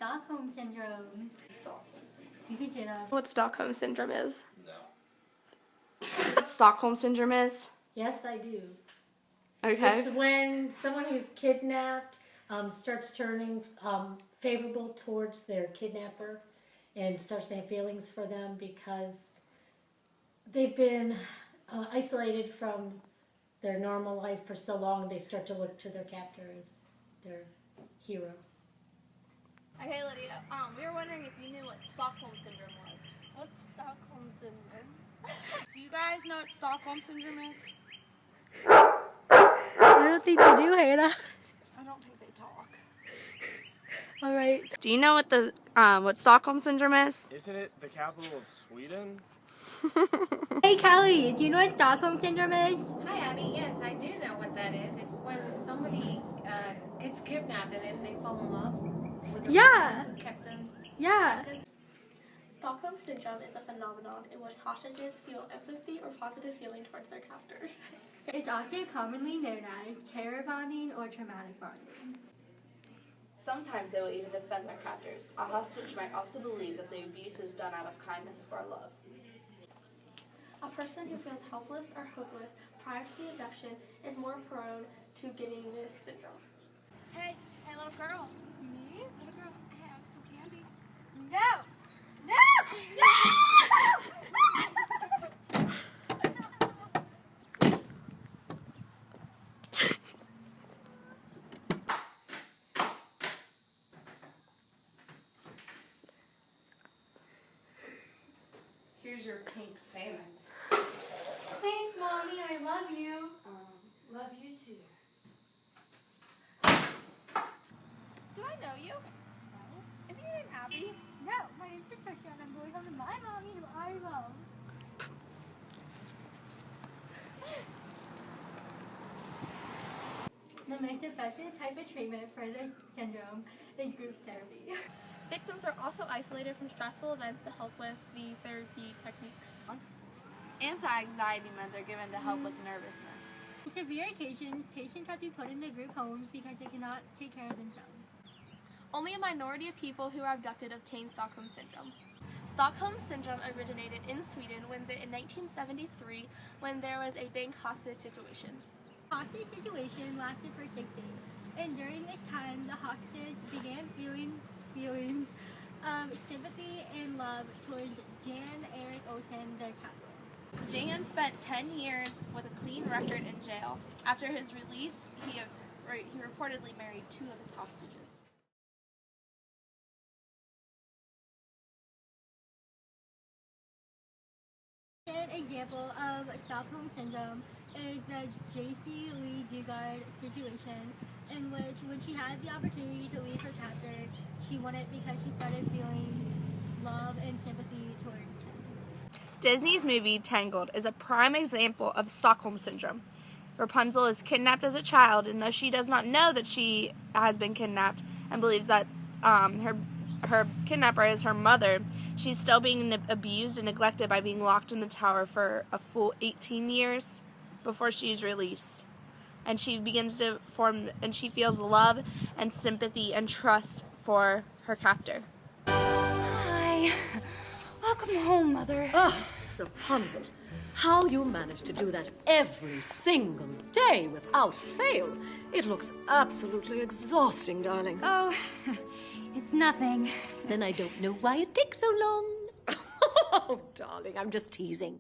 Stockholm Syndrome. Stockholm Syndrome. You can say that. What Stockholm Syndrome is? No. What Stockholm Syndrome is? Yes, I do. Okay. It's when someone who's kidnapped starts turning favorable towards their kidnapper and starts to have feelings for them because they've been isolated from their normal life for so long. They start to look to their captor as their hero. Okay, Lydia, we were wondering if you knew what Stockholm Syndrome was. What's Stockholm Syndrome? Do you guys know what Stockholm Syndrome is? I don't think they do, Hannah. I don't think they talk. All right. Do you know what Stockholm Syndrome is? Isn't it the capital of Sweden? Hey, Kelly, do you know what Stockholm Syndrome is? Hi, Abby. Yes, I do know what that is. It's when somebody gets kidnapped and then they fall in love with the Yeah. person who kept them Yeah. captive. Stockholm Syndrome is a phenomenon in which hostages feel empathy or positive feeling towards their captors. It's also commonly known as terror bonding or traumatic bonding. Sometimes they will even defend their captors. A hostage might also believe that the abuse was done out of kindness or love. A person who feels helpless or hopeless prior to the abduction is more prone to getting this syndrome. Hey, little girl. Me? Little girl, I have some candy. No! Here's your pink salmon. Thanks, Mommy. I love you. Love you too. Do I know you? No. Isn't your name Abby? No, my name's Patricia, and I'm going home to my mommy who I love. The most effective type of treatment for this syndrome is group therapy. Victims are also isolated from stressful events to help with the therapy techniques. Anti-anxiety meds are given to help with nervousness. In severe occasions, patients have to be put into group homes because they cannot take care of themselves. Only a minority of people who are abducted obtain Stockholm Syndrome. Stockholm Syndrome originated in Sweden in 1973 when there was a bank hostage situation. The hostage situation lasted for 6 days, and during this time, the hostage began feeling feelings of sympathy and love towards Jan Erik Olsen, their captor. Jan spent 10 years with a clean record in jail. After his release, he reportedly married 2 of his hostages. An example of Stockholm Syndrome is the J.C. Lee Dugard situation, in which when she had the opportunity to leave her captor, she wouldn't because she started feeling love and sympathy towards him. Disney's movie Tangled is a prime example of Stockholm Syndrome. Rapunzel is kidnapped as a child, and though she does not know that she has been kidnapped and believes that her kidnapper is her mother, she's still being abused and neglected by being locked in the tower for a full 18 years before she's released. And she begins to she feels love and sympathy and trust for her captor. Hi. Welcome home, Mother. Oh, Rapunzel, how you manage to do that every single day without fail. It looks absolutely exhausting, darling. Oh, it's nothing. Then I don't know why it takes so long. Oh, darling, I'm just teasing.